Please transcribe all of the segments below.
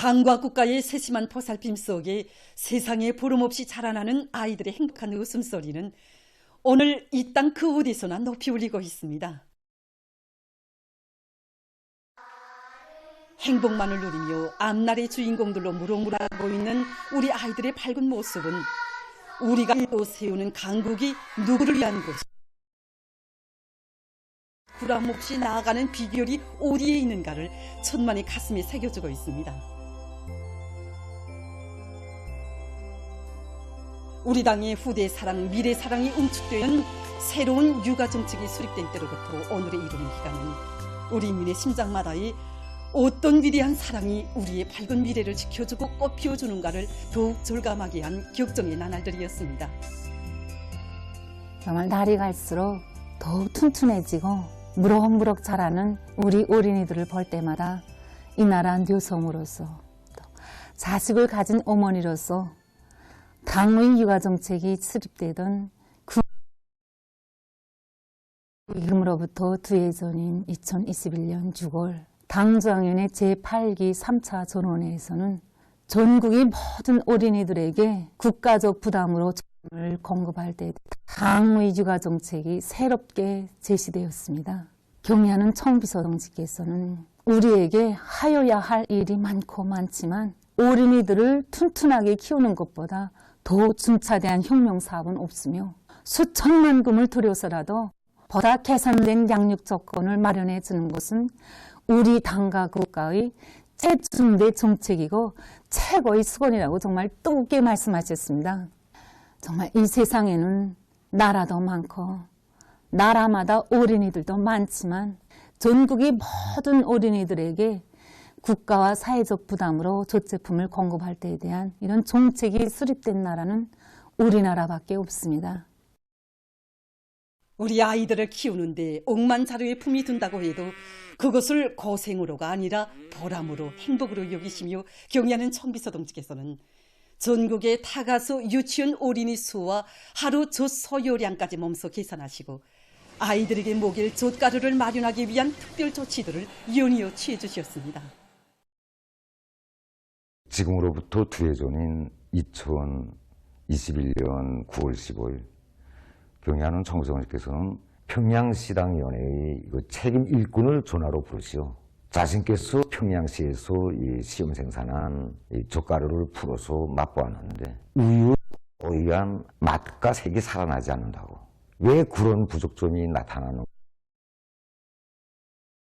당과 국가의 세심한 보살핌 속에 세상에 보름없이 자라나는 아이들의 행복한 웃음소리는 오늘 이 땅 그 어디서나 높이 울리고 있습니다. 행복만을 누리며 앞날의 주인공들로 무럭무럭하고 있는 우리 아이들의 밝은 모습은 우리가 또 세우는 강국이 누구를 위한 곳이 부담없이 나아가는 비결이 어디에 있는가를 천만의 가슴에 새겨주고 있습니다. 우리 당의 후대 사랑, 미래 사랑이 응축되는 새로운 육아 정책이 수립된 때로부터 오늘에 이르는 기간은 우리 인민의 심장마다의 어떤 위대한 사랑이 우리의 밝은 미래를 지켜주고 꽃 피워주는가를 더욱 절감하게 한 격정의 나날들이었습니다. 정말 날이 갈수록 더욱 튼튼해지고 무럭무럭 자라는 우리 어린이들을 볼 때마다 이 나라 여성으로서 또 자식을 가진 어머니로서 당의 육아정책이 수립되던 지금으로부터 2해 전인 2021년 6월 당정위원회 제8기 3차 전원회에서는 전국의 모든 어린이들에게 국가적 부담으로 을 공급할 때 당의 육아정책이 새롭게 제시되었습니다. 경의하는 청비서동지께서는 우리에게 하여야 할 일이 많고 많지만 어린이들을 튼튼하게 키우는 것보다 더 중차대한 혁명사업은 없으며 수천만 금을 들여서라도 보다 개선된 양육 조건을 마련해 주는 것은 우리 당과 국가의 최중대 정책이고 최고의 수건이라고 정말 뜨겁게 말씀하셨습니다. 정말 이 세상에는 나라도 많고 나라마다 어린이들도 많지만 전국의 모든 어린이들에게 국가와 사회적 부담으로 조제품을 공급할 때에 대한 이런 정책이 수립된 나라는 우리나라밖에 없습니다. 우리 아이들을 키우는데 억만자료에 품이 든다고 해도 그것을 고생으로가 아니라 보람으로 행복으로 여기시며 경의하는 청비서동지께서는 전국의 타가수 유치원 어린이 수와 하루 젖 소요량까지 몸소 계산하시고 아이들에게 먹일 젖가루를 마련하기 위한 특별 조치들을 연이어 취해 주셨습니다. 지금으로부터 2해 전인 2021년 9월 15일 경의하는 청비서동지께서는 평양시당위원회의 책임 일꾼을 전화로 부르시어 자신께서 평양시에서 이 시험 생산한 이 젓가루를 풀어서 맛보았는데 우유에 의한 맛과 색이 살아나지 않는다고, 왜 그런 부족점이 나타나는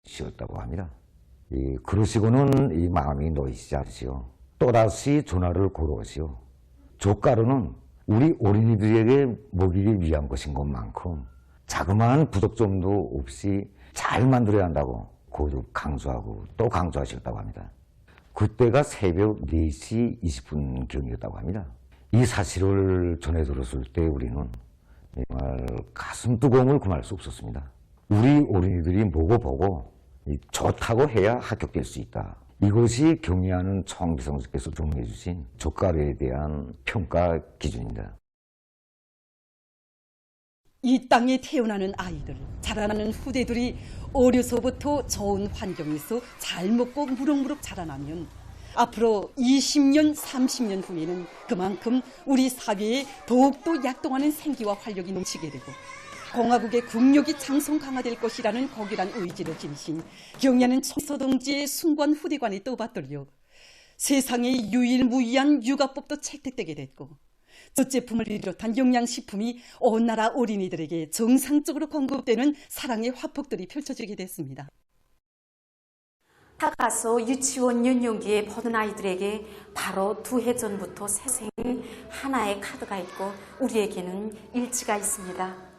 것이었다고 합니다. 그러시고는 이 마음이 놓이시지 않으시오. 또다시 전화를 걸어오시오. 젓가루는 우리 어린이들에게 먹이기 위한 것인 것만큼 자그마한 부족점도 없이 잘 만들어야 한다고 거듭 강조하고 또 강조하셨다고 합니다. 그때가 새벽 4시 20분경이었다고 합니다. 이 사실을 전해 들었을 때 우리는 정말 가슴 뜨거움을 금할 수 없었습니다. 우리 어린이들이 먹어보고 좋다고 해야 합격될 수 있다. 이것이 경의하는 청비서동지께서 정리해 주신 젓가루에 대한 평가 기준입니다. 이 땅에 태어나는 아이들, 자라나는 후대들이 어려서부터 좋은 환경에서 잘 먹고 무럭무럭 자라나면 앞으로 20년, 30년 후에는 그만큼 우리 사회에 더욱더 약동하는 생기와 활력이 넘치게 되고 공화국의 국력이 장성 강화될 것이라는 고결한 의지를 지니신 경의하는 청비서동지의 숭고한 후대관이 떠받들려 세상의 유일무이한 육아법도 채택되게 됐고 젖제품을 비롯한 영양식품이 온 나라 어린이들에게 정상적으로 공급되는 사랑의 화폭들이 펼쳐지게 됐습니다. 타가수 유치원 연령기에 모든 아이들에게 바로 2해 전부터 새생이 하나의 카드가 있고 우리에게는 일지가 있습니다.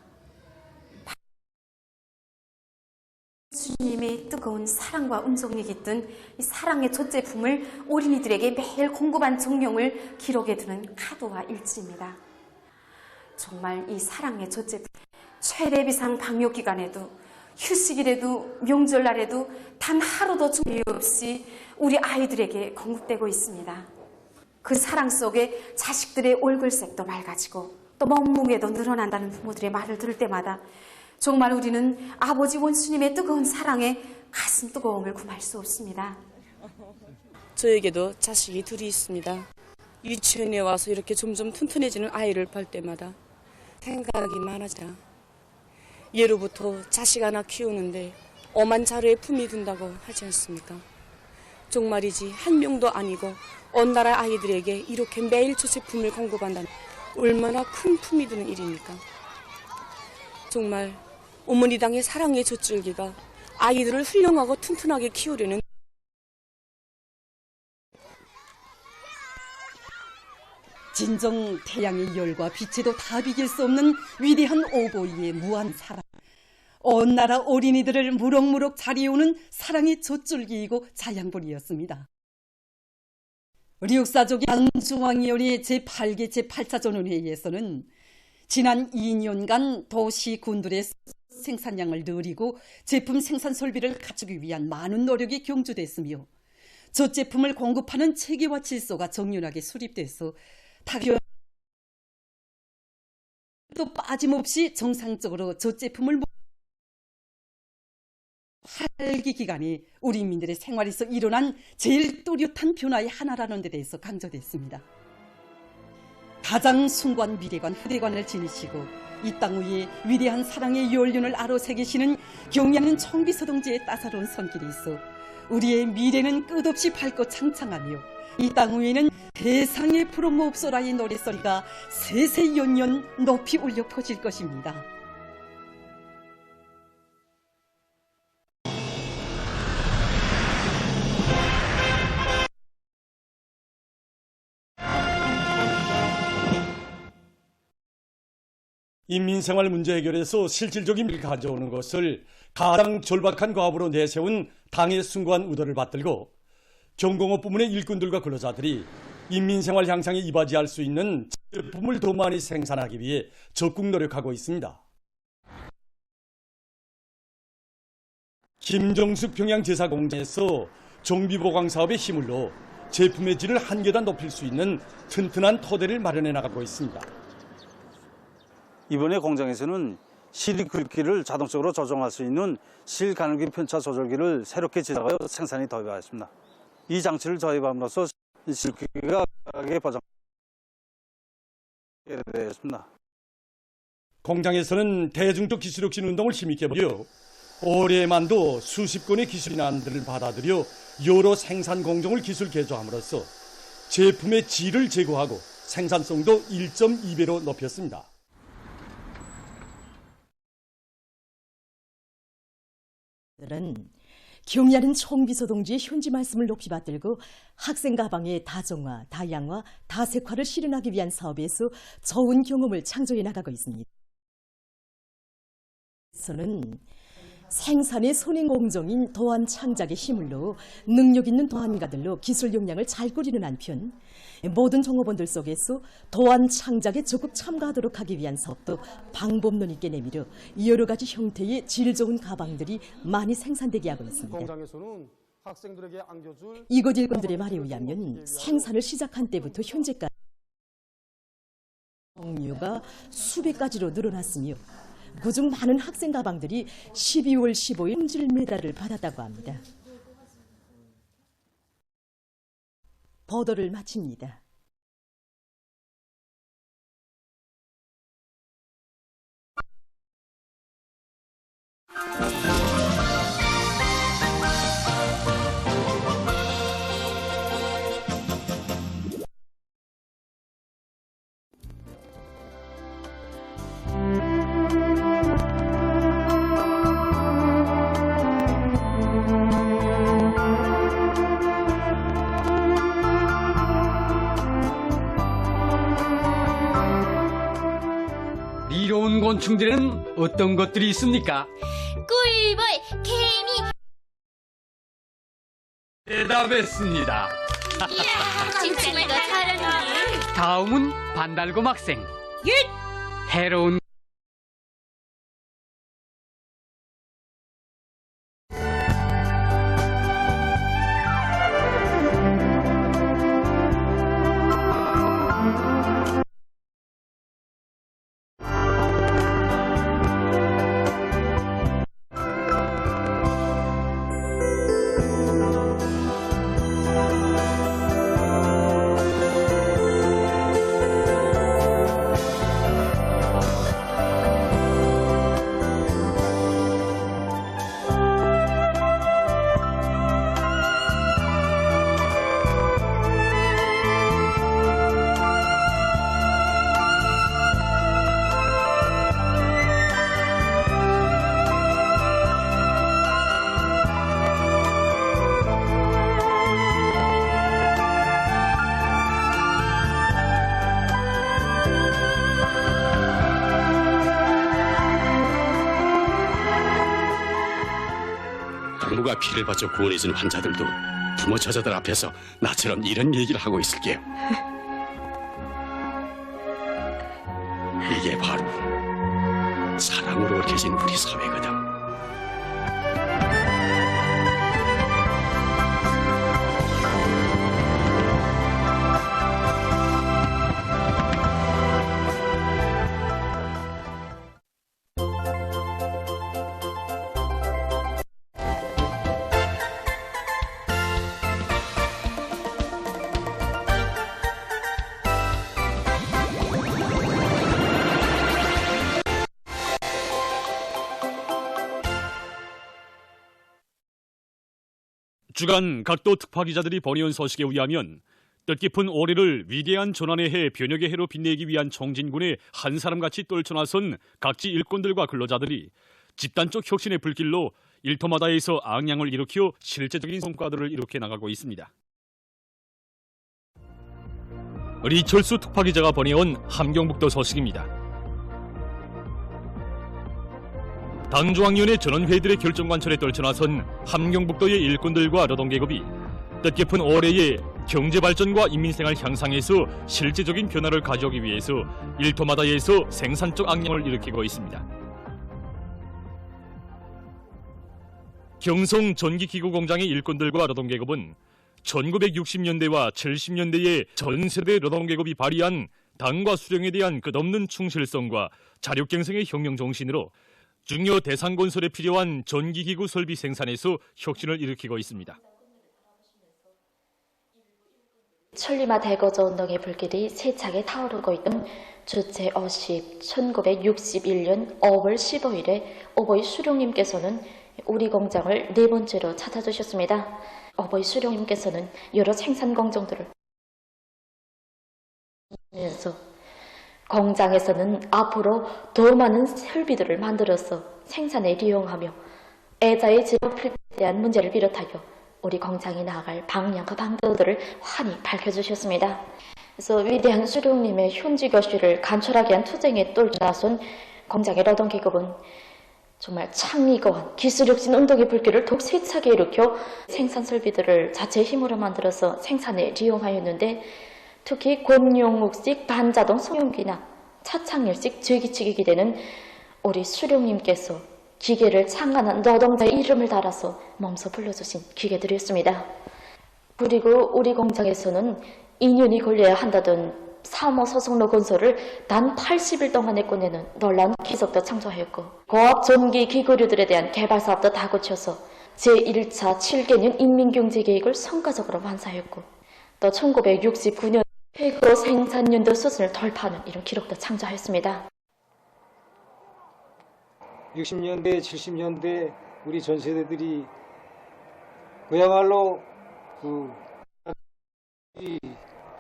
주님의 뜨거운 사랑과 음성이 깃든 이 사랑의 젖제품을 어린이들에게 매일 공급한 정령을 기록해 두는 카드와 일지입니다. 정말 이 사랑의 젖제품, 최대 비상 방역 기간에도 휴식일에도 명절날에도 단 하루도 중지 없이 우리 아이들에게 공급되고 있습니다. 그 사랑 속에 자식들의 얼굴색도 맑아지고 또 몸무게도 늘어난다는 부모들의 말을 들을 때마다 정말 우리는 아버지 원수님의 뜨거운 사랑에 가슴 뜨거움을 금할 수 없습니다. 저에게도 자식이 둘이 있습니다. 유치원에 와서 이렇게 점점 튼튼해지는 아이를 볼 때마다 생각이 많아져. 예로부터 자식 하나 키우는데 엄한 자루에 품이 든다고 하지 않습니까? 정말이지 한 명도 아니고 온 나라 아이들에게 이렇게 매일 저 제품을 공급한다는 얼마나 큰 품이 드는 일입니까? 정말 어머니 당의 사랑의 젖줄기가 아이들을 훌륭하고 튼튼하게 키우려는 진정 태양의 열과 빛에도 다 비길 수 없는 위대한 오보이의 무한 사랑. 온 나라 어린이들을 무럭무럭 자리우는 사랑의 젖줄기이고 자양분이었습니다. 류사족의 안중왕위원회 제8개 제8차 전원회의에서는 지난 2년간 도시 군들의 생산량을 늘리고 제품 생산 설비를 갖추기 위한 많은 노력이 경주됐으며 저 제품을 공급하는 체계와 질서가 정연하게 수립돼서 또 빠짐없이 정상적으로 저 제품을 활기 기간이 우리 인민들의 생활에서 일어난 제일 또렷한 변화의 하나라는 데 대해서 강조됐습니다. 가장 숭고한 미래관 후대관을 지니시고 이 땅 위에 위대한 사랑의 연륜을 아로새기시는 경의하는 청비서동지의 따사로운 손길이 있어 우리의 미래는 끝없이 밝고 창창하며 이 땅 위에는 세상의 푸른 몹소라의 노랫소리가 세세연년 높이 울려 퍼질 것입니다. 인민생활 문제 해결에서 실질적인 일을 가져오는 것을 가장 절박한 과업으로 내세운 당의 숭고한 의도를 받들고 경공업 부문의 일꾼들과 근로자들이 인민생활 향상에 이바지할 수 있는 제품을 더 많이 생산하기 위해 적극 노력하고 있습니다. 김정숙 평양제사공장에서 정비보강 사업에 힘을 넣어 제품의 질을 한 계단 높일 수 있는 튼튼한 토대를 마련해 나가고 있습니다. 이번에 공장에서는 실 굵기를 자동적으로 조정할 수 있는 실 가늘기 편차 조절기를 새롭게 제작하여 생산이 도입하였습니다. 이 장치를 도입함으로써 실 굵기가 각각의 보장되었습니다. 공장에서는 대중적 기술혁신 운동을 힘있게 벌여 올해만도 수십 건의 기술인안들을 받아들여 여러 생산 공정을 기술 개조함으로써 제품의 질을 제고하고 생산성도 1.2배로 높였습니다. 는 경의하는 총비서동지의 현지 말씀을 높이 받들고 학생 가방의 다정화, 다양화, 다색화를 실현하기 위한 사업에서 좋은 경험을 창조해 나가고 있습니다. 저는 생산의 손인 공정인 도안 창작에 힘을 넣어 능력 있는 도안가들로 기술 역량을 잘 꾸리는 한편 모든 종업원들 속에서 도안 창작에 적극 참가하도록 하기 위한 사업도 방법론 있게 내밀어 여러 가지 형태의 질 좋은 가방들이 많이 생산되게 하고 있습니다. 공장에서는 학생들에게 안겨줄 이곳 일꾼들의 말에 의하면 생산을 시작한 때부터 현재까지 종류가 수백 가지로 늘어났으며 그중 많은 학생 가방들이 12월 15일 품질 메달을 받았다고 합니다. 보도를 마칩니다. 이로운 곤충들에는 어떤 것들이 있습니까? 꿀벌, 개미. 대답했습니다. 이야, 정말 너 잘하네. 다음은 반달곰 학생. 해로운 내가 피를 바쳐 구원해준 환자들도 부모 저자들 앞에서 나처럼 이런 얘기를 하고 있을게요. 이게 바로 사랑으로 얽혀진 우리 사회거든. 주간 각도 특파기자들이 번이온 소식에 의하면 뜻깊은 올해를 위대한 조난의 해 변혁의 해로 빛내기 위한 청진군의 한 사람같이 떨쳐나선 각지 일꾼들과 근로자들이 집단적 혁신의 불길로 일터마다에서 앙양을 일으켜 실제적인 성과들을 이룩해 나가고 있습니다. 리철수 특파기자가 번이온 함경북도 소식입니다. 당중앙위원회 전원회의들의 결정관철에 떨쳐나선 함경북도의 일꾼들과 노동계급이 뜻깊은 올해의 경제발전과 인민생활 향상에서 실제적인 변화를 가져오기 위해서 일터마다에서 생산적 앙양을 일으키고 있습니다. 경성 전기기구공장의 일꾼들과 노동계급은 1960년대와 70년대의 전세대 노동계급이 발휘한 당과 수령에 대한 끝없는 충실성과 자력갱생의 혁명 정신으로 중요 대상건설에 필요한 전기기구 설비 생산에서 혁신을 일으키고 있습니다. 천리마 대거저 운동의 불길이 세차게 타오르고 있던 주체 1961년 5월 15일에 어버이 수룡님께서는 우리 공장을 네 번째로 찾아주셨습니다. 어버이 수룡님께서는 여러 생산 공정들을 하면서 공장에서는 앞으로 더 많은 설비들을 만들어서 생산에 이용하며 애자의 직업 필요에 대한 문제를 비롯하여 우리 공장이 나아갈 방향과 방도들을 환히 밝혀주셨습니다. 그래서 위대한 수룡님의 현지 교실을 간철하게 한 투쟁에 떨쳐나선 공장의 노동계급은 정말 창의고한 기술혁신 운동의 불길을 더욱 세차게 일으켜 생산 설비들을 자체의 힘으로 만들어서 생산에 이용하였는데 특히 권용욱식 반자동 소형기나 차창열식 제기치기 기대는 우리 수룡님께서 기계를 창간한 노동자의 이름을 달아서 몸소 불러주신 기계들이었습니다. 그리고 우리 공장에서는 2년이 걸려야 한다던 3호 소속로 건설을 단 80일 동안에 꺼내는 놀라운 기적도 창조하였고 고압 전기 기구류들에 대한 개발 사업도 다 거쳐서 제1차 7개년 인민경제계획을 성과적으로 완수하였고 또 1969년 최고 생산연도 수준을 돌파하는 이런 기록도 창조하였습니다. 60년대, 70년대 우리 전 세대들이 그야말로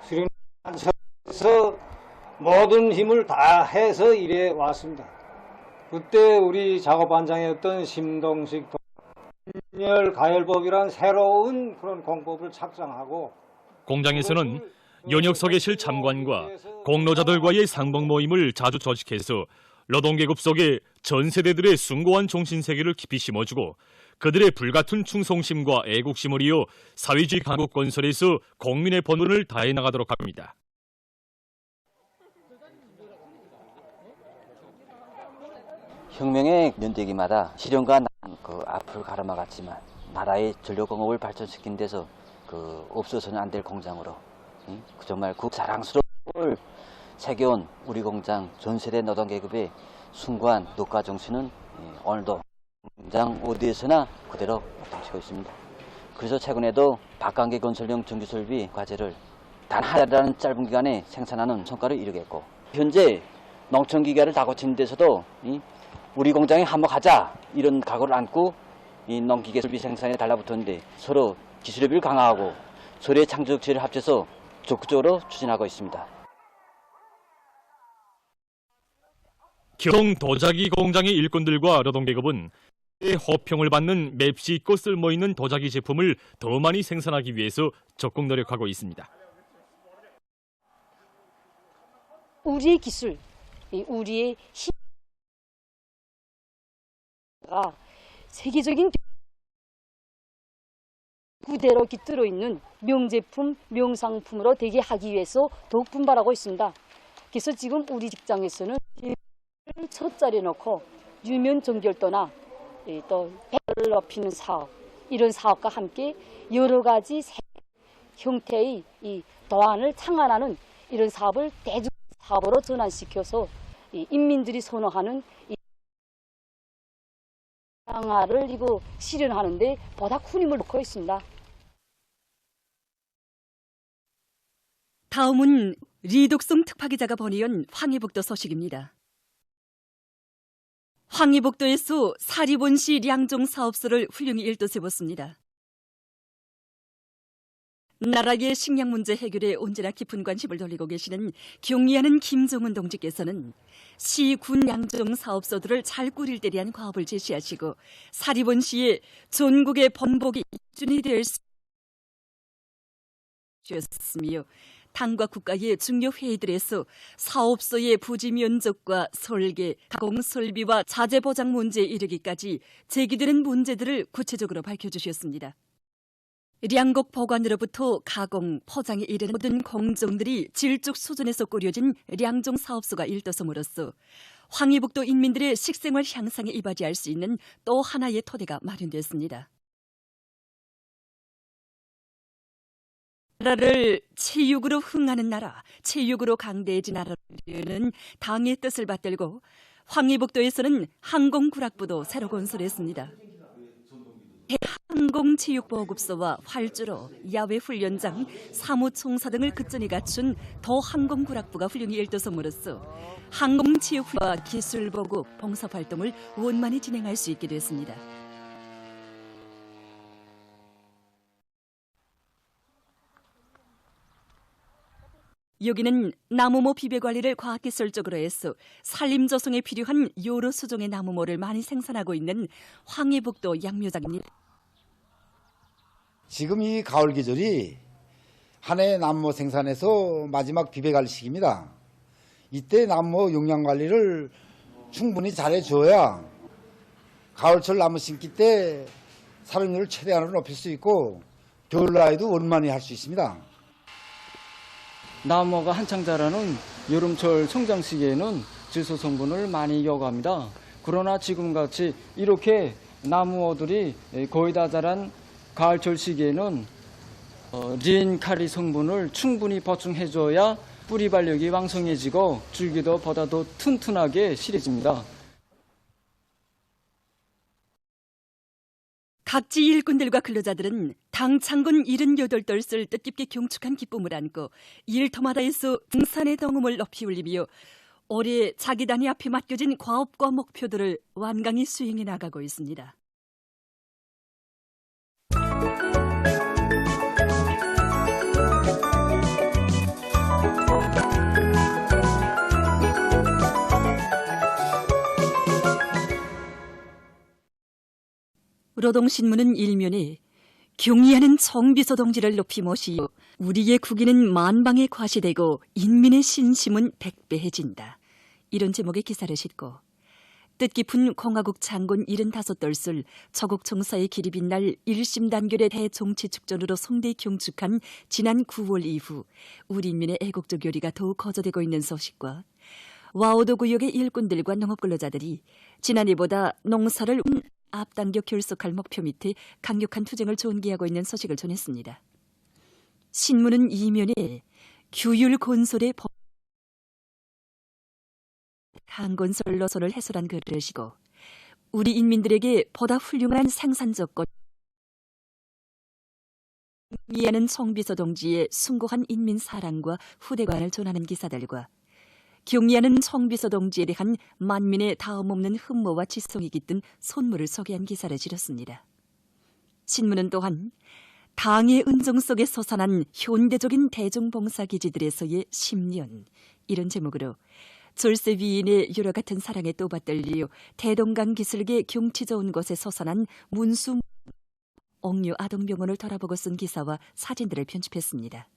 수령에서 모든 힘을 다해서 일해 왔습니다. 그때 우리 작업반장이었던 심동식 동열 가열법이란 새로운 그런 공법을 착장하고 공장에서는 연역석의실 참관과 공로자들과의 상봉 모임을 자주 조직해서 노동계급 속에 전 세대들의 숭고한 정신세계를 깊이 심어주고 그들의 불같은 충성심과 애국심을 이어 사회주의 강국 건설에서 국민의 번원을 다해 나가도록 합니다. 혁명의 연대기마다 실현과 앞을 가로막았지만 나라의 전력공업을 발전시킨 데서 없어서는 안 될 공장으로 정말 자랑스러운 새겨온 우리 공장 전세대 노동계급의 숭고한 녹가 정신은 오늘도 공장 어디에서나 그대로 발전시키고 있습니다. 그래서 최근에도 박강계 건설용 전기설비 과제를 단 한 달이라는 짧은 기간에 생산하는 성과를 이루겠고 현재 농촌기계를 다 고치는 데서도 우리 공장에 한번 가자 이런 각오를 안고 이 농기계 설비 생산에 달라붙었는데 서로 기술협의를 강화하고 서로의 창조적 지혜를 합쳐서 적극적으로 추진하고 있습니다. 경성 도자기 공장의 일꾼들과 노동계급은 호평을 받는 맵시 있고 쓸모있는 도자기 제품을 더 많이 생산하기 위해서 적극 노력하고 있습니다. 우리의 기술, 우리의 힘가 세계적인 그대로 깃들어 있는 명제품, 명상품으로 되게 하기 위해서 더욱 분발하고 있습니다. 그래서 지금 우리 직장에서는 첫 자리에 놓고 유면 정결도나 또 배를 높이는 사업, 이런 사업과 함께 여러 가지 형태의 이 도안을 창안하는 이런 사업을 대중 사업으로 전환시켜서 인민들이 선호하는 이 강화를 이거 실현하는데 보다 큰 힘을 놓고 있습니다. 다음은 리독성 특파기자가 보내온 황해북도 소식입니다. 황해북도에서 사리본시 량종 사업소를 훌륭히 일도세웠습니다. 나라의 식량 문제 해결에 언제나 깊은 관심을 돌리고 계시는 경의하는 김정은 동지께서는 시, 군 양종 사업소들을 잘 꾸릴 때 대한 과업을 제시하시고 사리본시의 전국의 번복이 기준이 될 수 있었으며 당과 국가의 중요 회의들에서 사업소의 부지 면적과 설계, 가공 설비와 자재 보장 문제에 이르기까지 제기되는 문제들을 구체적으로 밝혀주셨습니다. 량곡 보관으로부터 가공, 포장에 이르는 모든 공정들이 질적 수준에서 꾸려진 량종 사업소가 일도섬으로써 황해북도 인민들의 식생활 향상에 이바지할 수 있는 또 하나의 토대가 마련됐습니다. 나라를 체육으로 흥하는 나라, 체육으로 강대해진 나라는 당의 뜻을 받들고 황해북도에서는 항공구락부도 새로 건설했습니다. 항공체육보급소와 활주로, 야외훈련장, 사무총사 등을 끝전이 갖춘 더 항공구락부가 훌륭히 일도섬으로써 항공체육과 기술보급, 봉사활동을 원만히 진행할 수 있게 됐습니다. 여기는 나무모 비배관리를 과학기술적으로 해서 산림조성에 필요한 여러 수종의 나무모를 많이 생산하고 있는 황해북도 양묘장입니다. 지금 이 가을 계절이 한 해 나무모 생산에서 마지막 비배관리 시기입니다. 이때 나무모 용량관리를 충분히 잘해줘야 가을철 나무 심기 때 사료율을 최대한으로 높일 수 있고 겨울나이도 원만히 할 수 있습니다. 나무가 한창 자라는 여름철 성장 시기에는 질소 성분을 많이 요구합니다. 그러나 지금같이 이렇게 나무들이 거의 다 자란 가을철 시기에는 린카리 성분을 충분히 보충해줘야 뿌리 발력이 왕성해지고 줄기도 보다 더 튼튼하게 실해집니다. 각지 일꾼들과 근로자들은 당 창군 78돌을 뜻깊게 경축한 기쁨을 안고 일터마다에서 등산의 덩음을 높이 올리며 올해 자기 단위 앞에 맡겨진 과업과 목표들을 완강히 수행해 나가고 있습니다. 노동신문은 일면에 경의하는 정비서 동지를 높이 모시어 우리의 국위는 만방에 과시되고 인민의 신심은 백배해진다. 이런 제목의 기사를 싣고 뜻깊은 공화국 장군 75돌술 조국총사의 길이 빛날 일심단결의 대정치축전으로 성대히 경축한 지난 9월 이후 우리 인민의 애국적 요리가 더욱 거저되고 있는 소식과 와우도 구역의 일꾼들과 농업근로자들이 지난해보다 농사를 앞당겨 결속할 목표 밑에 강력한 투쟁을 전개하고 있는 소식을 전했습니다. 신문은 이면에 규율 건설의 항건설 노선을 해설한 글을 쓰고 우리 인민들에게 보다 훌륭한 생산 조건 이해하는 정비서 동지의 숭고한 인민 사랑과 후대관을 전하는 기사들과 경의하는 정비서 동지에 대한 만민의 다음없는 흠모와 지성이 깃든 손물을 소개한 기사를 실었습니다. 신문은 또한 당의 은정 속에 솟아난 현대적인 대중봉사기지들에서의 10년 이런 제목으로 졸세 위인의 여러 같은 사랑에 또받들리어 대동강 기슭의 경치 좋은 곳에 솟아난 문수 옥류 아동병원을 돌아보고 쓴 기사와 사진들을 편집했습니다.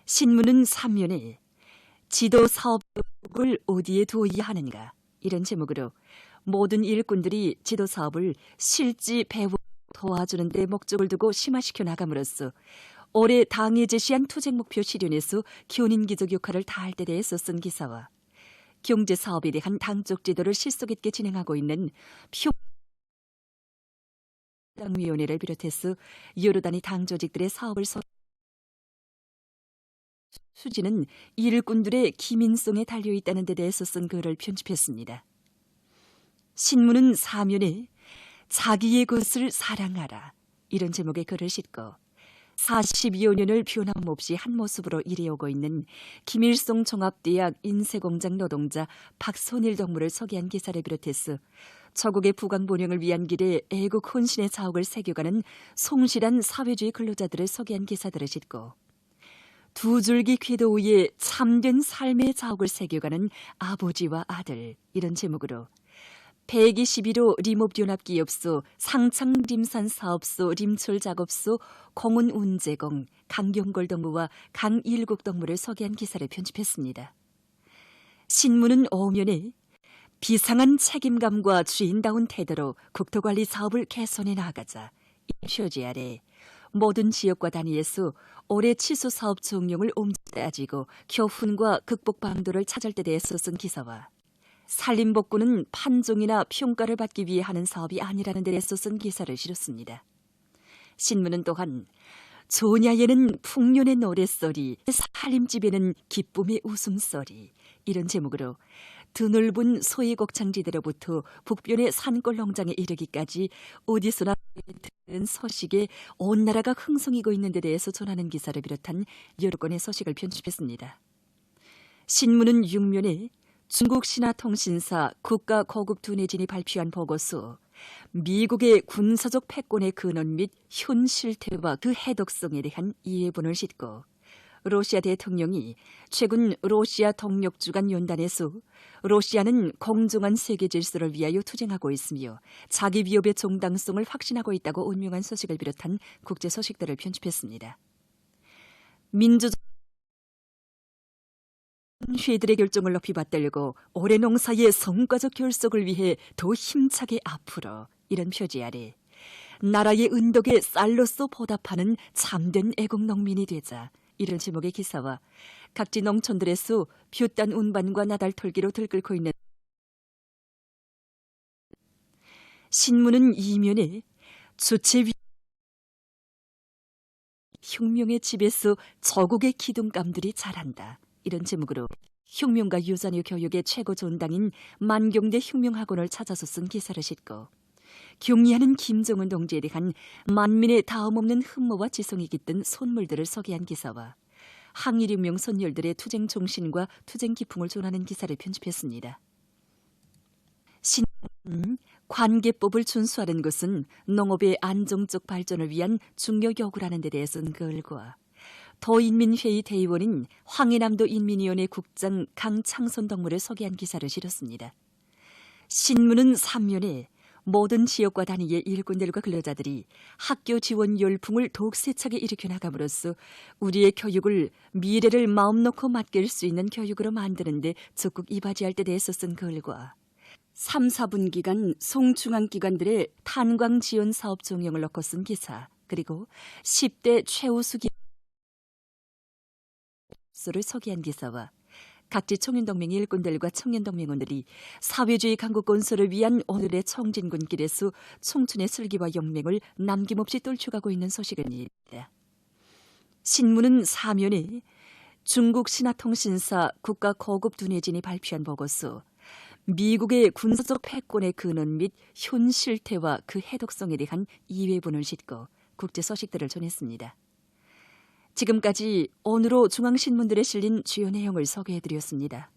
신문은 3면에 지도 사업을 어디에 두어야 하는가 이런 제목으로 모든 일꾼들이 지도 사업을 실지 배우 도와주는 데 목적을 두고 심화시켜 나감으로써 올해 당이 제시한 투쟁 목표 실현에서 견인기적 역할을 다할 때 대해서 쓴 기사와 경제 사업에 대한 당적 지도를 실속 있게 진행하고 있는 표당위원회를 비롯해서 여러 단위 당 조직들의 사업을 수지는 일꾼들의 기민성에 달려있다는 데 대해서 쓴 글을 편집했습니다. 신문은 사면에 자기의 것을 사랑하라 이런 제목의 글을 싣고 40여 년을 변함없이 한 모습으로 일해오고 있는 김일성 종합대학 인쇄공장 노동자 박선일 동무를 소개한 기사를 비롯해서 저국의 부강 번영을 위한 길에 애국 헌신의 자옥을 새겨가는 성실한 사회주의 근로자들을 소개한 기사들을 싣고 두 줄기 궤도 위에 참된 삶의 자옥을 새겨가는 아버지와 아들 이런 제목으로 121호 림업연합기업소, 상창림산사업소, 림철작업소, 공운운제공, 강경걸 동무와 강일국 동무를 소개한 기사를 편집했습니다. 신문은 오면에 비상한 책임감과 주인다운 태도로 국토관리 사업을 개선해 나가자 이 표지 아래 모든 지역과 단위에서 올해 취소 사업 종용을 따지고 교훈과 극복 방도를 찾을 때 대해서 쓴 기사와 산림복구는 판종이나 평가를 받기 위해 하는 사업이 아니라는 데에서 쓴 기사를 실었습니다. 신문은 또한 조냐에는 풍년의 노랫소리, 살림집에는 기쁨의 웃음소리 이런 제목으로 드넓은 소외곡창지대로부터 북변의 산골농장에 이르기까지 어디서나 들은 소식에 온 나라가 흥성이고 있는 데 대해서 전하는 기사를 비롯한 여러 건의 소식을 편집했습니다. 신문은 6면에 중국 신화통신사 국가고급두뇌진이 발표한 보고서 미국의 군사적 패권의 근원 및 현 실태와 그 해독성에 대한 이해분을 싣고 러시아 대통령이 최근 러시아 동력 주간 연단에서 러시아는 공정한 세계 질서를 위하여 투쟁하고 있으며 자기 위협의 정당성을 확신하고 있다고 운명한 소식을 비롯한 국제 소식들을 편집했습니다. 민주적 회들의 결정을 높이 받들고 올해 농사의 성과적 결속을 위해 더 힘차게 앞으로 이런 표지 아래 나라의 은덕에 쌀로서 보답하는 참된 애국 농민이 되자 이런 제목의 기사와 각지 농촌들에서 둯단 운반과 나달 털기로 들끓고 있는 신문은 이면에 주체 혁명의 집에서 저국의 기둥감들이 자란다. 이런 제목으로 혁명과 유전의 교육의 최고 전당인 만경대 혁명학원을 찾아서 쓴 기사를 싣고 경리하는 김정은 동지에 대한 만민의 다음없는 흠모와 지성이 깃든 선물들을 소개한 기사와 항일혁명 선열들의 투쟁 정신과 투쟁 기풍을 전하는 기사를 편집했습니다. 신문은 관계법을 준수하는 것은 농업의 안정적 발전을 위한 중요 요구라는 데 대해서는 글과 도인민회의 대의원인 황해남도 인민위원회 국장 강창선 동무를 소개한 기사를 실었습니다. 신문은 3면에 모든 지역과 단위의 일꾼들과 근로자들이 학교 지원 열풍을 더욱 세차게 일으켜 나감으로써 우리의 교육을 미래를 마음 놓고 맡길 수 있는 교육으로 만드는 데 적극 이바지할 때 대해서 쓴 글과 3, 4분기간 송중앙기관들의 탄광 지원 사업 종용을 넣고 쓴 기사 그리고 10대 최우수 를 소개한 기사와 각지 청년동맹 일꾼들과 청년동맹원들이 사회주의 강국 건설을 위한 오늘의 청진군길에서 청춘의 슬기와 용맹을 남김없이 떨쳐가고 있는 소식입니다. 신문은 4면에 중국 신화통신사 국가고급두뇌진이 발표한 보고서 미국의 군사적 패권의 근원 및 현 실태와 그 해독성에 대한 이해분을 싣고 국제 소식들을 전했습니다. 지금까지 오늘로 중앙신문들에 실린 주요 내용을 소개해드렸습니다.